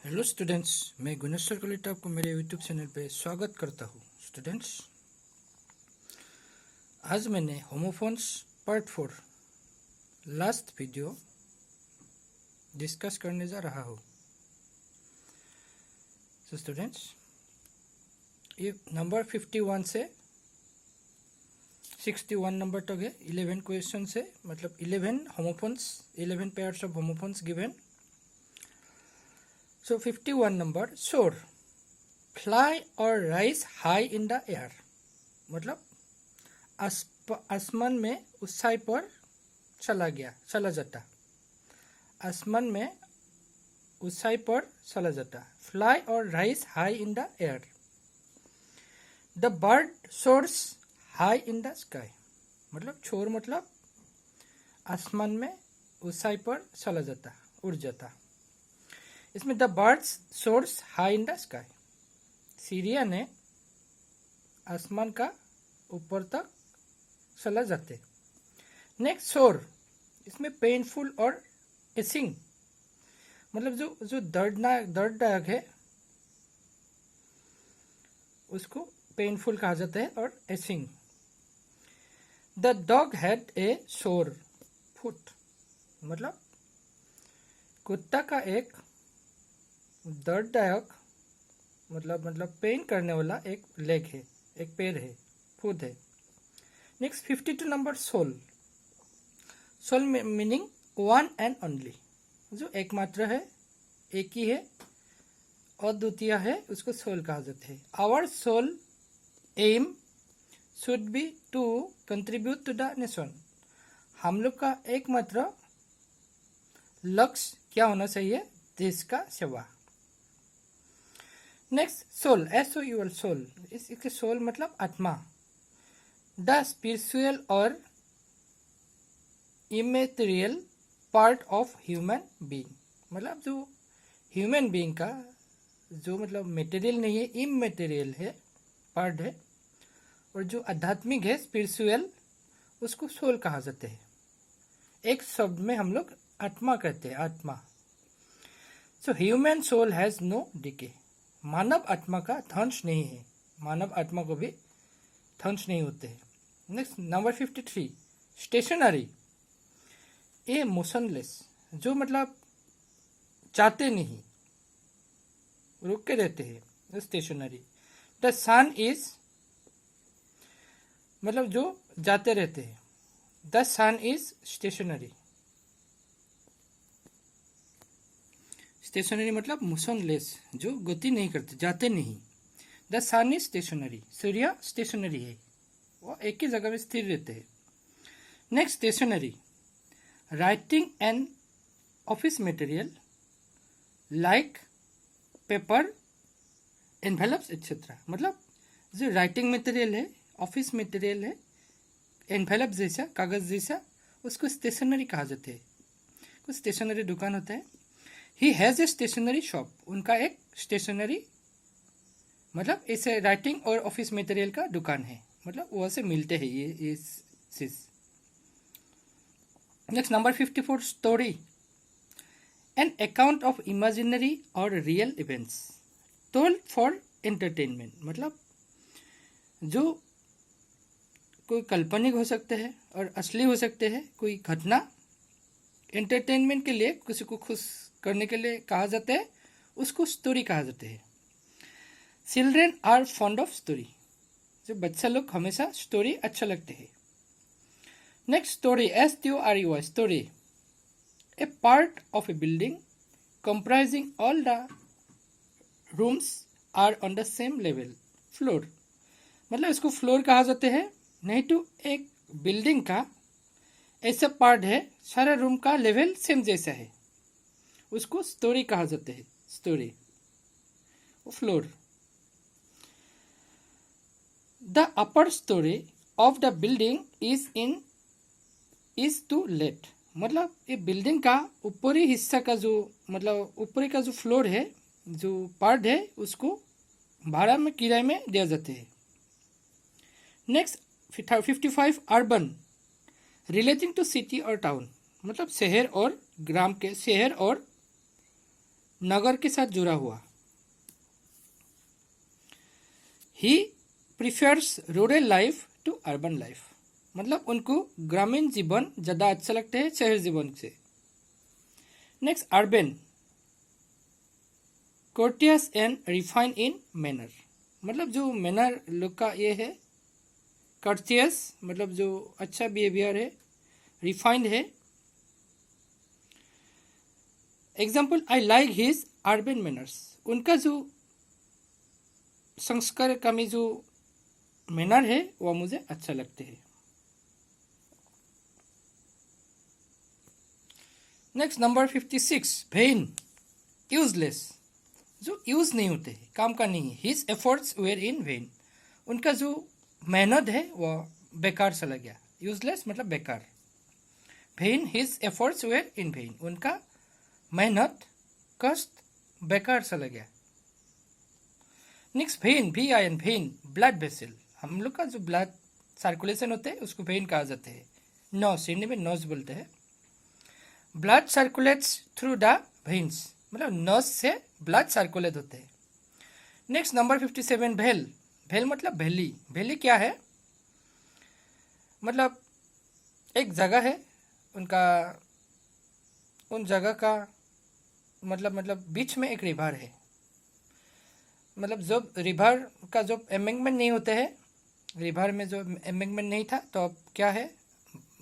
Hello students, मैं गुनेश्वर कलिता आपको मेरे यूट्यूब चैनल पे स्वागत करता हूँ। स्टूडेंट्स, आज मैंने homophones part 4 last video discuss करने जा रहा हूँ। तो स्टूडेंट्स, ये नंबर 51 से 61 नंबर तक है। 11 क्वेश्चन है, मतलब 11 homophones, 11 pairs of homophones given. So 51 number, soar, fly or rise high in the air, मतलब आसमान में ऊंचाई पर चला जाता। आसमान में ऊंचाई पर चला जाता। फ्लाई और rise high in the air. The bird source high in the sky, मतलब छोर मतलब आसमान में ऊंचाई पर चला जाता, उड़ जाता। इसमें the birds source high in the sky, चिड़िया ने आसमान का ऊपर तक चला जाते। नेक्स्ट सोर, इसमें पेनफुल और एसिंग, मतलब जो दर्दनाक है उसको पेनफुल कहा जाता है, और एसिंग। द डॉग हैड ए सोर फुट, मतलब कुत्ता का एक दर्ददायक मतलब पेन करने वाला एक लेग है, एक पैर है, फुट है। Next 52 number, soul. Soul meaning one and only, जो एकमात्र है, एक ही है, अद्वितीय है, उसको सोल कहा जाता है। Our soul aim should be to contribute to the nation, हम लोग का एकमात्र लक्ष्य क्या होना चाहिए? देश का सेवा। नेक्स्ट सोल, SOUL, सोल, इसके सोल मतलब आत्मा। द स्पिरिचुअल और immaterial part of human being, मतलब जो ह्यूमन बीइंग का जो मतलब मेटेरियल नहीं है, इमेटेरियल है, पार्ट है, और जो आध्यात्मिक है, स्पिरिचुअल, उसको सोल कहा जाता है। एक शब्द में हम लोग आत्मा कहते हैं, आत्मा। So human soul has no decay, मानव आत्मा का ध्वंस नहीं है, मानव आत्मा को भी ध्वंस नहीं होते हैं। नेक्स्ट नंबर 53, स्टेशनरी, ए मोशनलेस, जो मतलब जाते नहीं, रुक के रहते हैं, स्टेशनरी। द सन इज, मतलब जो जाते रहते हैं। The sun is stationary, stationary मतलब मोशनलेस, जो गति नहीं करते, जाते नहीं। द सन इज स्टेशनरी, सूर्य स्टेशनरी है, वो एक ही जगह में स्थिर रहते हैं। Next stationery, writing and office material like paper, envelopes et cetera, मतलब जो राइटिंग मटेरियल है, ऑफिस मटेरियल है, एनवेलप जैसा, कागज जैसा, उसको स्टेशनरी कहा जाता है। कुछ स्टेशनरी दुकान होता है। He has a stationary shop, उनका एक स्टेशनरी मतलब ऐसे राइटिंग और ऑफिस मटेरियल का दुकान है, मतलब वहाँ से मिलते हैं ये चीज। Next number 54, story, an account of imaginary और real events told for entertainment, मतलब जो कोई काल्पनिक हो सकते हैं और असली हो सकते हैं, कोई घटना एंटरटेनमेंट के लिए, किसी को खुश करने के लिए कहा जाता है, उसको स्टोरी कहा जाता है। Children are fond of story, जो बच्चा लोग हमेशा स्टोरी अच्छा लगते हैं। Next storey, STORY, storey, a part of a building comprising all the rooms are on the same level floor, मतलब इसको फ्लोर कहा जाता है, नहीं तो एक बिल्डिंग का ऐसा पार्ट है, सारा रूम का लेवल सेम जैसा है, उसको स्टोरी कहा जाता है, storey, floor. The upper storey of the building is to let, मतलब ये बिल्डिंग का ऊपरी हिस्सा का जो मतलब ऊपरी का जो फ्लोर है, जो पार्ट है, उसको भाड़ा में, किराए में दिया जाते हैं। Next 55, urban, relating to city और टाउन, मतलब शहर और ग्राम के, शहर और नगर के साथ जुड़ा हुआ। He prefers rural life to urban life, मतलब उनको ग्रामीण जीवन ज़्यादा अच्छा लगता है शहर जीवन से। Next urban, courteous and refine in manner, मतलब जो मैनर लोग का ये है, कर्टियस मतलब जो अच्छा बिहेवियर है, रिफाइंड है। Example, I like his urban manners, उनका जो संस्कार का में जो मैनर है वह मुझे अच्छा लगते हैं। नेक्स्ट नंबर 56, वेन, यूजलेस, जो यूज नहीं होते हैं, काम का नहीं है। His efforts were in vain, उनका जो मेहनत है वह बेकार चला गया। यूजलेस मतलब बेकार। Vain his efforts were in vain, उनका मेहनत कष्ट बेकार चला गया। Next vein, VIN, vein, blood vessel, हम लोग का जो ब्लड सर्कुलेशन होते हैं उसको वेन कहा जाता है। नोज, हिंदी में नोज बोलते हैं। Blood circulates through the veins, मतलब नस से ब्लड सर्कुलेट होते हैं। नेक्स्ट नंबर 57, भेल, भेल मतलब वैली। वैली क्या है, मतलब एक जगह है उनका, उन जगह का मतलब बीच में एक रिवर है, मतलब जब रिवर का जब एम्बैंकमेंट नहीं होते हैं, रिवर में जो एम्बैंकमेंट नहीं था तो अब क्या है,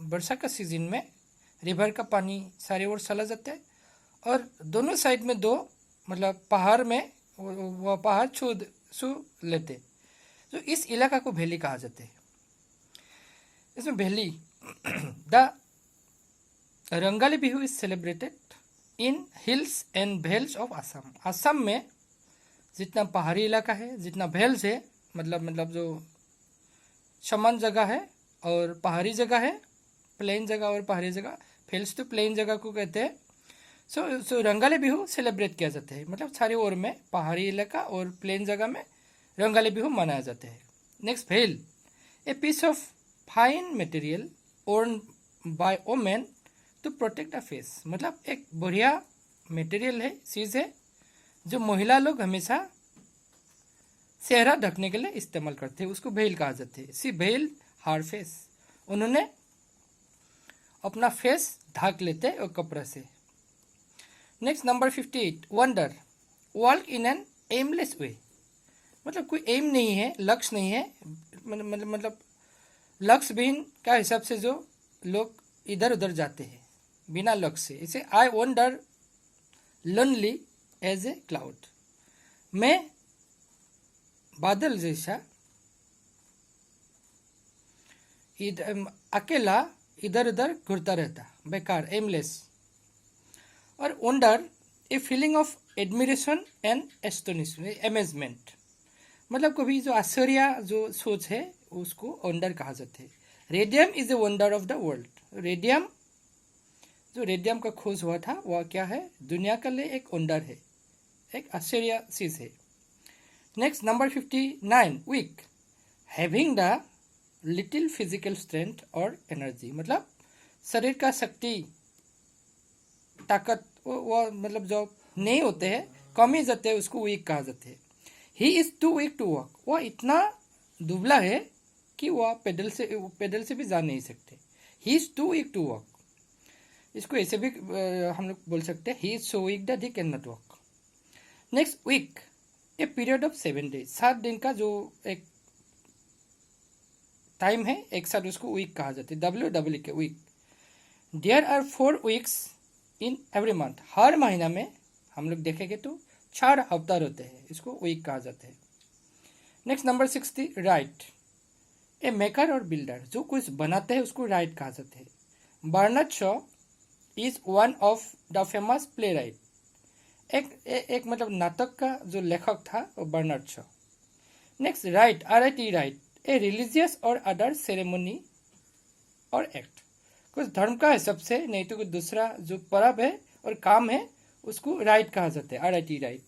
वर्षा का सीजन में रिवर का पानी सारी ओर चला जाता है और दोनों साइड में दो मतलब पहाड़ में वो पहाड़ छू लेते, तो इस इलाका को वैली कहा जाता है। इसमें valley the Rangali Bihu is celebrated in hills and vales of Assam. Assam में जितना पहाड़ी इलाका है, जितना वेल्स है, मतलब जो समान जगह है और पहाड़ी जगह है, प्लेन जगह और पहाड़ी जगह, वेल्स तो प्लेन जगह को कहते हैं। सो रंगाली बिहू सेलिब्रेट किया जाता है, मतलब सारी ओर में पहाड़ी इलाका और प्लेन जगह में रंगाली बिहू मनाया जाता है। Next, veil, a piece of fine material worn by women to protect a face, मतलब एक बढ़िया मटेरियल है, चीज़ है जो महिला लोग हमेशा चेहरा ढकने के लिए इस्तेमाल करते हैं, उसको भेल कहा जाता है। सी भेल हार फेस, उन्होंने अपना फेस ढक लेते हैं और कपड़े से। Next number 58, wander, walk in an aimless way, मतलब कोई एम नहीं है, लक्ष्य नहीं है, मतलब लक्ष्य विहीन का हिसाब से जो लोग इधर उधर जाते हैं बिना लक्ष्य से, इसे I wander lonely as a cloud, मैं बादल जैसा अकेला इधर उधर घूरता रहता, बेकार, एमलेस। और wonder, a feeling of admiration and astonishment, amazement, मतलब कभी जो आश्चर्य जो सोच है उसको वंडर कहा जाता है। Radium is a wonder of the world, radium, जो रेडियम का खोज हुआ था वह क्या है, दुनिया के लिए एक वंडर है, एक आश्चर्य चीज है। Next number 59, weak, having the little physical strength और एनर्जी, मतलब शरीर का शक्ति ताकत वो मतलब जो नहीं होते हैं, कम ही जाते हैं, उसको वीक कहा जाता है। He is too weak to walk, वह इतना दुबला है कि वह पैदल से भी जा नहीं सकते। He is too weak to walk, इसको ऐसे भी हम लोग बोल सकते हैं, he is so weak that he can not walk. Next, week, a period of 7 days, 7 दिन का जो एक टाइम है एक साथ, उसको वीक कहा जाता है, WW के week. There are 4 weeks in every month, हर महीना में हम लोग देखेंगे तो 4 अवतार होते हैं, इसको वीक कहा जाता है। Next number 60, wright, a maker और बिल्डर, जो कुछ बनाते हैं उसको राइट कहा जाता है। Bernard Shaw is one of the famous playwright, एक मतलब नाटक का जो लेखक था वो बर्नार्ड शॉ। Next, rite, RIT, rite, a religious और अदर सेरेमनी और एक्ट, कुछ धर्म का हिसाब से, नहीं तो कुछ दूसरा जो पर्व है और काम है उसको राइट कहा जाता है, RIT, rite.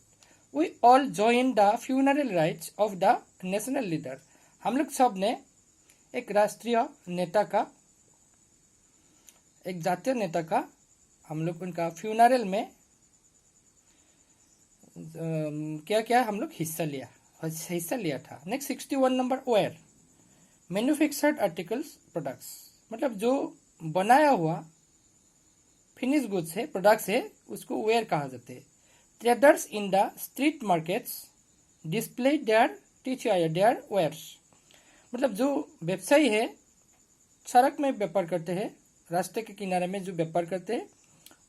We all join the funeral rites of the national leader, हम लोग सब ने एक राष्ट्रीय नेता का, एक जातीय नेता का, हम लोग उनका फ्यूनरल में क्या क्या हम लोग हिस्सा लिया था। Next 61 number ware, manufactured articles products, मतलब जो बनाया हुआ फिनिश गुड्स है, प्रोडक्ट्स है, उसको वेयर कहा जाता है। Traders in the street markets display their wares, मतलब जो व्यवसायी है सड़क में व्यापार करते हैं, रास्ते के किनारे में जो व्यापार करते हैं,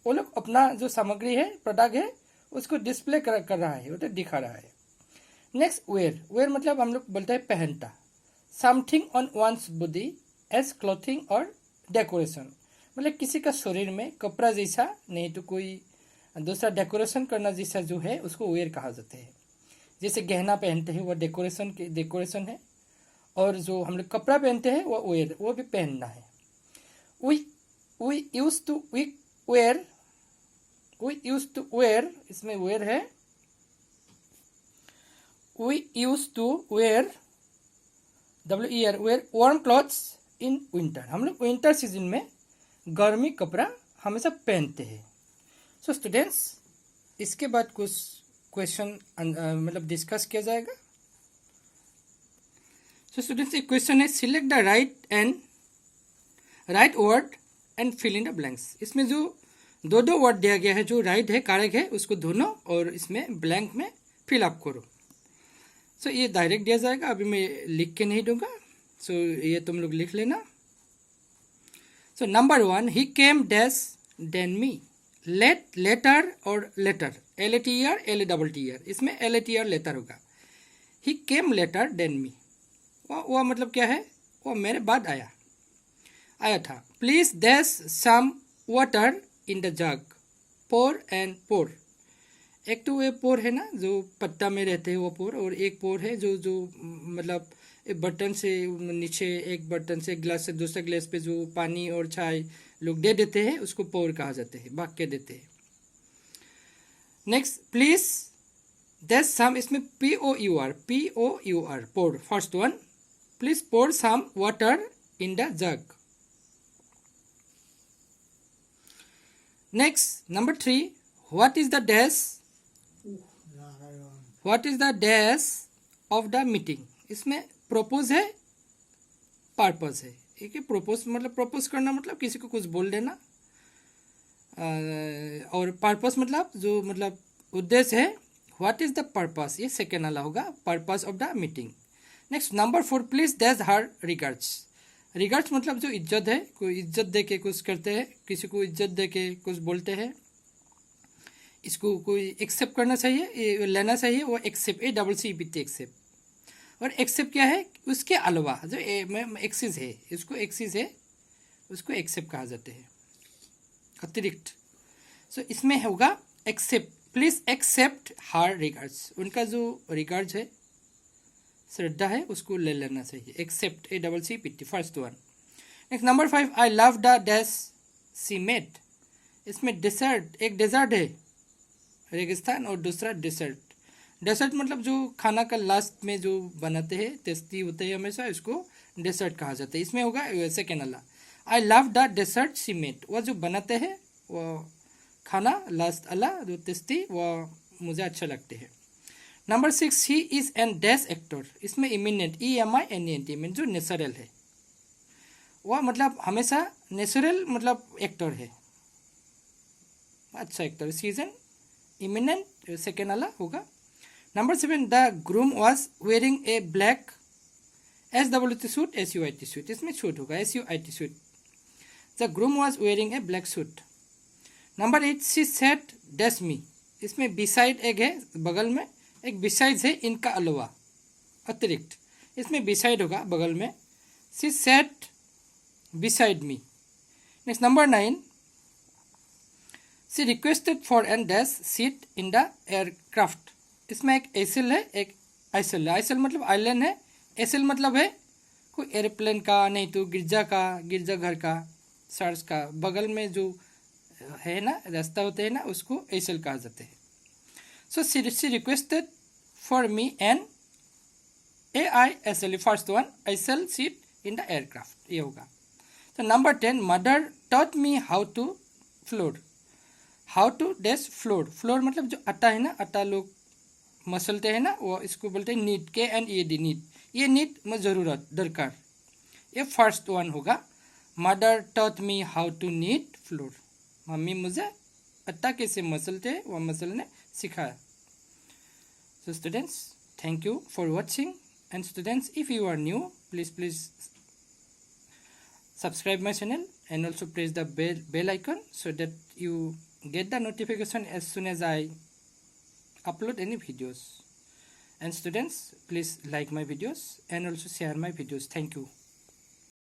वो लोग अपना जो सामग्री है, प्रोडक्ट है, उसको डिस्प्ले कर रहा है, मतलब दिखा रहा है। नेक्स्ट वेयर मतलब हम लोग बोलते हैं पहनता, something on one's body as clothing और डेकोरेशन, मतलब किसी का शरीर में कपड़ा जैसा, नहीं तो कोई दूसरा डेकोरेशन करना जैसा जो है उसको वेयर कहा जाता है। जैसे गहना पहनते हैं वो डेकोरेशन है, और जो हम लोग कपड़ा पहनते हैं वो वेयर, वो भी पहनना है। वी यूज टू वेयर, इसमें वेयर है, we use to wear wear warm clothes in winter, हम लोग विंटर सीजन में गर्मी कपड़ा हमेशा पहनते हैं। सो स्टूडेंट्स, इसके बाद कुछ क्वेश्चन मतलब डिस्कस किया जाएगा। सो स्टूडेंट्स, एक क्वेश्चन है, select the right word and fill in the blanks. इसमें जो दो वर्ड दिया गया है, जो राइट है, करेक्ट है, उसको ढूंढो और इसमें ब्लैंक में फिल अप करो। सो ये डायरेक्ट दिया जाएगा, अभी मैं लिख के नहीं दूंगा, सो ये तुम लोग लिख लेना। सो नंबर 1, ही केम डैश देन मी, लेटर और लेटर, LATER LATTER, इसमें LATER लेटर होगा। ही केम लेटर देन मी, वो मतलब क्या है, वो मेरे बाद आया था। Please dash some water in the jug, pour and pour, एक तो ये पोर है ना जो पत्ता में रहते हैं वो पोर, और एक पोर है जो मतलब एक बर्तन से नीचे, एक बर्तन से गिलास से दूसरे गिलास पे जो पानी और चाय लोग दे देते हैं, उसको पोर कहा जाते हैं, भाग के देते हैं। नेक्स्ट, प्लीज डैश सम, इसमें POUR pour, first one, please pour some water in the jug. Next number 3, what is the dash of the meeting, इसमें प्रोपोज है, पर्पस है। ठीक है, प्रोपोज मतलब प्रपोज करना, मतलब किसी को कुछ बोल देना, और पर्पस मतलब जो मतलब उद्देश्य है। व्हाट इज द पर्पस, ये सेकेंड वाला होगा, purpose of the meeting. Next number 4, please dash her regards. Regards मतलब जो इज्जत है, कोई इज्जत दे के कुछ करते हैं, किसी को इज्जत दे के कुछ बोलते हैं, इसको कोई एक्सेप्ट करना चाहिए, लेना चाहिए, वो एक्सेप्ट, ACCEPT एक्सेप्ट। और एक्सेप्ट क्या है, उसके अलावा जो एक्सिस है, इसको एक्सिस है, उसको एक्सेप्ट कहा जाता है, अतिरिक्त। सो इसमें होगा accept, please accept her regards, उनका जो रिगार्ड्स है, श्रद्धा है, उसको ले लेना चाहिए, accept, ACCEPT, first one. Next number 5, I love the dash she made, इसमें डेजर्ट, एक डेजर्ट है रेगिस्तान, और दूसरा डेजर्ट मतलब जो खाना का लास्ट में जो बनाते हैं, टेस्टी होते हैं हमेशा, इसको डेजर्ट कहा जाता है। इसमें होगा सेकेंड वाला, I love the dessert she made, वो जो बनाते हैं वो खाना लास्ट वाला जो टेस्टी, वो मुझे अच्छा लगते हैं। Number 6, he is an dash actor, इसमें इमिनेंट, EMINENT में जो नेचुरल है, वह मतलब हमेशा नेचुरल मतलब एक्टर है, अच्छा एक्टर, सीजन इमिनेंट सेकेंड वाला होगा। Number 7, the groom was wearing A black SWT suit, SUIT suit, इसमें सूट होगा, SUIT suit, the groom was wearing A black suit. Number 8, she said dash मी, इसमें beside एक है, बगल में एक बिसाइड है, इनका अलावा अतिरिक्त, इसमें बिसाइड होगा बगल में, she sat beside me. Next number 9, she requested for an dash seat in the aircraft, इसमें एक एसेल है, एक आइसल है, आइसल मतलब आइलैंड है, एसेल मतलब है कोई एरोप्लेन का, नहीं तो गिरजाघर का, चर्च का बगल में जो है ना रास्ता होते हैं ना, उसको एसेल कहा जाता है। So she requested for me an AISL, first one, aisle seat in the aircraft, ये होगा। तो नंबर 10, mother taught me how to flour, how to dash flour, flour मतलब जो आटा है ना, आटा लोग मसलते हैं ना, वो इसको बोलते हैं नीड, KNED नीड। ये नीड में ज़रूरत, दरकार। ये फर्स्ट वन होगा। Mother taught me how to knead flour. Mummy मुझे आटा कैसे मसलते हैं वो मसलने सिखाया। So students, thank you for watching. And students, if you are new, please subscribe my channel and also press the bell icon so that you get the notification as soon as I upload any videos. And students, please like my videos and also share my videos. Thank you.